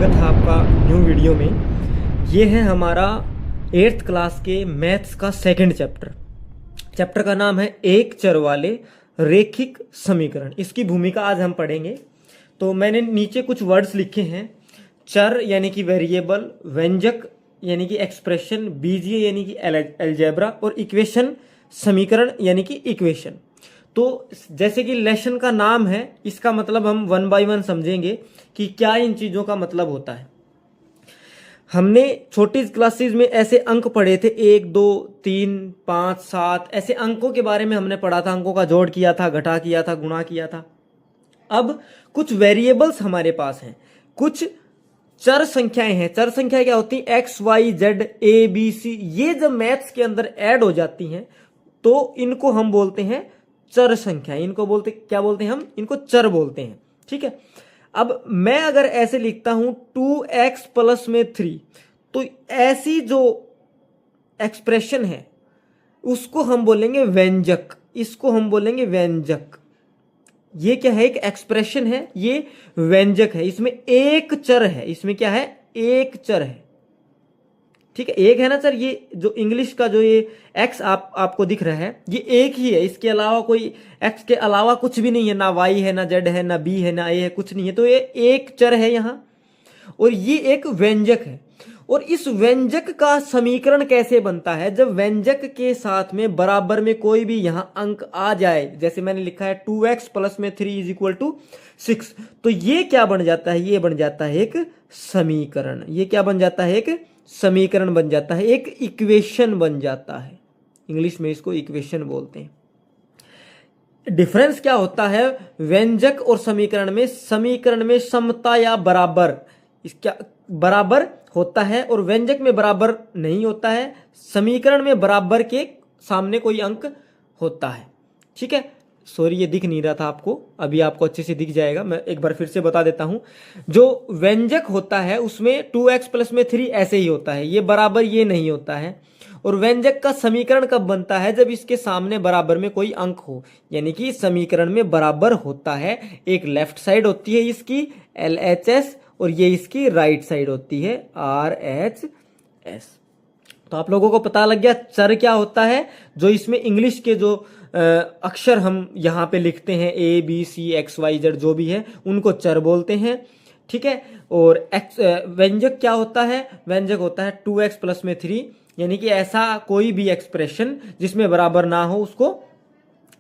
स्वागत है आपका न्यू वीडियो में। ये है हमारा 8th क्लास के मैथ्स का सेकंड चैप्टर का नाम है एक चर वाले रेखिक समीकरण। इसकी भूमिका आज हम पढ़ेंगे। तो मैंने नीचे कुछ वर्ड्स लिखे हैं। चर यानी कि वेरिएबल, व्यंजक यानी कि एक्सप्रेशन, बीजीय यानी कि अलजेब्रा और इक्वेशन समीकरण यानी कि इक्वेशन। तो जैसे कि लेसन का नाम है, इसका मतलब हम वन बाय वन समझेंगे कि क्या इन चीज़ों का मतलब होता है। हमने छोटी क्लासेस में ऐसे अंक पढ़े थे, 1 2 3 5 7 ऐसे अंकों के बारे में हमने पढ़ा था। अंकों का जोड़ किया था, घटा किया था, गुणा किया था। अब कुछ वेरिएबल्स हमारे पास हैं, कुछ चर संख्याएं हैं। चर संख्याएं क्या होती हैं? X Y Z A B C. ये जब मैथ्स के अंदर ऐड हो जाती हैं तो इनको हम बोलते हैं चर संख्या। इनको बोलते क्या बोलते हैं? हम इनको चर बोलते हैं। ठीक है। अब मैं अगर ऐसे लिखता हूं 2x प्लस में 3, तो ऐसी जो एक्सप्रेशन है उसको हम बोलेंगे व्यंजक। इसको हम बोलेंगे व्यंजक। ये क्या है? एक एक्सप्रेशन है, ये व्यंजक है। इसमें एक चर है। इसमें क्या है? एक चर है। ठीक है, एक है ना सर। ये जो इंग्लिश का जो ये एक्स आपको दिख रहा है, ये एक ही है। इसके अलावा कोई एक्स के अलावा कुछ भी नहीं है। ना वाई है, ना जेड है, ना बी है, ना ए है, कुछ नहीं है। तो ये एक चर है यहाँ, और ये एक व्यंजक है। और इस व्यंजक का समीकरण कैसे बनता है? जब व्यंजक के साथ में बराबर में कोई भी यहाँ अंक आ जाए, जैसे मैंने लिखा है 2x प्लस में 3 इज इक्वल टू 6, तो ये क्या बन जाता है? ये बन जाता है एक समीकरण। ये क्या बन जाता है? एक समीकरण बन जाता है, एक इक्वेशन बन जाता है। इंग्लिश में इसको इक्वेशन बोलते हैं। डिफरेंस क्या होता है व्यंजक और समीकरण में? समीकरण में समता या बराबर, इसका बराबर होता है, और व्यंजक में बराबर नहीं होता है। समीकरण में बराबर के सामने कोई अंक होता है। ठीक है। सॉरी, ये दिख नहीं रहा था आपको, अभी आपको अच्छे से दिख जाएगा। मैं एक बार फिर से बता देता हूं। जो व्यंजक होता है उसमें 2x प्लस में 3 ऐसे ही होता है, ये बराबर ये नहीं होता है। और व्यंजक का समीकरण कब बनता है? जब इसके सामने बराबर में कोई अंक हो, यानी कि समीकरण में बराबर होता है। एक लेफ्ट साइड होती है इसकी LHS, और ये इसकी राइट साइड होती है RHS। तो आप लोगों को पता लग गया चर क्या होता है। जो इसमें इंग्लिश के जो अक्षर हम यहाँ पे लिखते हैं, A B C X Y Z जो भी है, उनको चर बोलते हैं। ठीक है। और व्यंजक क्या होता है? व्यंजक होता है 2x प्लस में 3, यानी कि ऐसा कोई भी एक्सप्रेशन जिसमें बराबर ना हो उसको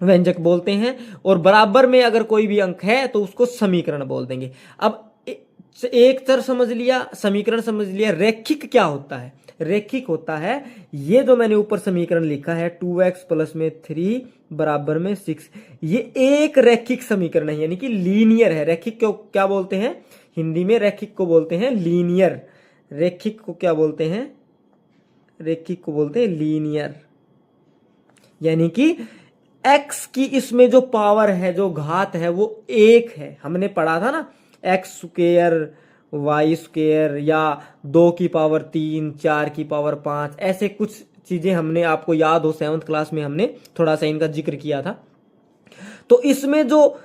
व्यंजक बोलते हैं। और बराबर में अगर कोई भी अंक है तो उसको समीकरण बोल देंगे। अब एक चर समझ लिया, समीकरण समझ लिया। रैखिक क्या होता है? रैखिक होता है ये जो मैंने ऊपर समीकरण लिखा है 2x प्लस में 3 बराबर में 6, ये एक रैखिक समीकरण है, यानी कि लीनियर है। रैखिक को क्या बोलते हैं? हिंदी में रैखिक को बोलते हैं लीनियर। रैखिक को क्या बोलते हैं? रैखिक को बोलते हैं लीनियर। यानी कि x की इसमें जो पावर है, जो घात है, वो एक है। हमने पढ़ा था ना, एक्स स्क्वायर, वाई स्क्वायर, या 2 की पावर 3, 4 की पावर 5, ऐसे कुछ चीजें हमने, आपको याद हो 7th क्लास में हमने थोड़ा सा इनका जिक्र किया था। तो इसमें जो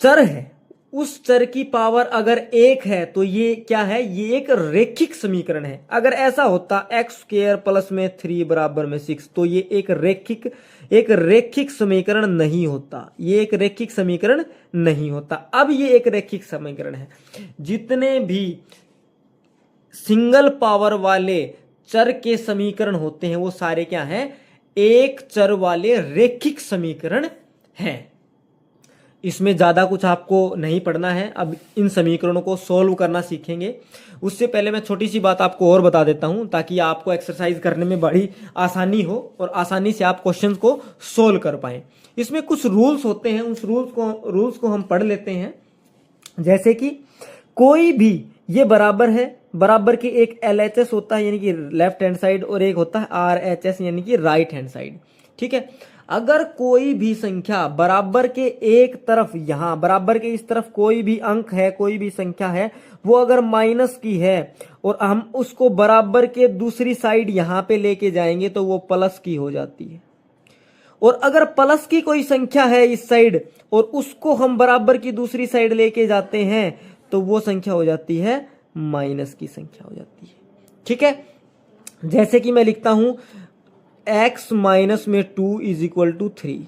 चर है, उस चर की पावर अगर एक है तो ये क्या है? ये एक रैखिक समीकरण है। अगर ऐसा होता एक्स स्क्वायर प्लस में 3 बराबर में 6, तो ये एक रैखिक समीकरण नहीं होता। ये एक रैखिक समीकरण नहीं होता। अब ये एक रैखिक समीकरण है। जितने भी सिंगल पावर वाले चर के समीकरण होते हैं वो सारे क्या हैं? एक चर वाले रैखिक समीकरण हैं। इसमें ज़्यादा कुछ आपको नहीं पढ़ना है। अब इन समीकरणों को सोल्व करना सीखेंगे। उससे पहले मैं छोटी सी बात आपको और बता देता हूं, ताकि आपको एक्सरसाइज करने में बड़ी आसानी हो और आसानी से आप क्वेश्चंस को सोल्व कर पाएं। इसमें कुछ रूल्स होते हैं, उस रूल्स को हम पढ़ लेते हैं। जैसे कि कोई भी, ये बराबर है, बराबर के एक LHS होता है यानी कि लेफ्ट हैंड साइड, और एक होता है RHS यानी कि राइट हैंड साइड। ठीक है। अगर कोई भी संख्या बराबर के एक तरफ, यहां बराबर के इस तरफ कोई भी अंक है, कोई भी संख्या है, वो अगर माइनस की है और हम उसको बराबर के दूसरी साइड यहां पे लेके जाएंगे तो वो प्लस की हो जाती है। और अगर प्लस की कोई संख्या है इस साइड और उसको हम बराबर की दूसरी साइड लेके जाते हैं तो वो संख्या हो जाती है माइनस की संख्या हो जाती है। ठीक है, जैसे कि मैं लिखता हूं x माइनस में 2 इज इक्वल टू 3।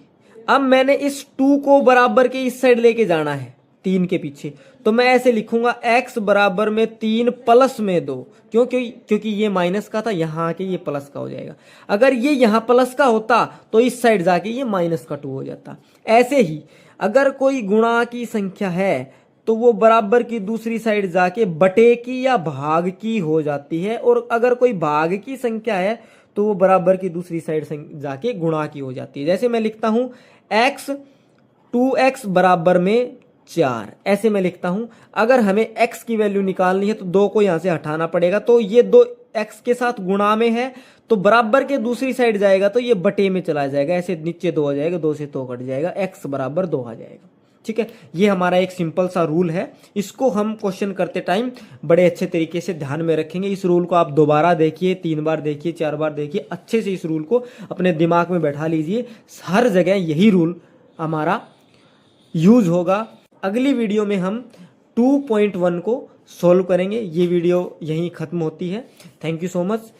अब मैंने इस 2 को बराबर के इस साइड लेके जाना है 3 के पीछे, तो मैं ऐसे लिखूंगा x बराबर में 3 प्लस में 2। क्योंकि ये माइनस का था, यहां आके ये प्लस का हो जाएगा। अगर ये यहां प्लस का होता तो इस साइड जाके ये माइनस का 2 हो जाता। ऐसे ही अगर कोई गुणा की संख्या है तो वो बराबर की दूसरी साइड जाके बटे की या भाग की हो जाती है, और अगर कोई भाग की संख्या है तो वो बराबर की दूसरी साइड जाके गुणा की हो जाती है। जैसे मैं लिखता हूं x 2x बराबर में 4, ऐसे मैं लिखता हूं। अगर हमें x की वैल्यू निकालनी है तो 2 को यहां से हटाना पड़ेगा, तो ये 2 x के साथ गुणा में है तो बराबर के दूसरी साइड जाएगा तो ये बटे में चला जाएगा, ऐसे नीचे 2 आ जाएगा, 2 से 2 कट जाएगा, x बराबर 2 आ जाएगा। ठीक है, ये हमारा एक सिंपल सा रूल है। इसको हम क्वेश्चन करते टाइम बड़े अच्छे तरीके से ध्यान में रखेंगे। इस रूल को आप दोबारा देखिए, 3 बार देखिए, 4 बार देखिए, अच्छे से इस रूल को अपने दिमाग में बैठा लीजिए। हर जगह यही रूल हमारा यूज होगा। अगली वीडियो में हम 2.1 को सॉल्व करेंगे। ये वीडियो यहीं खत्म होती है। Thank you so much.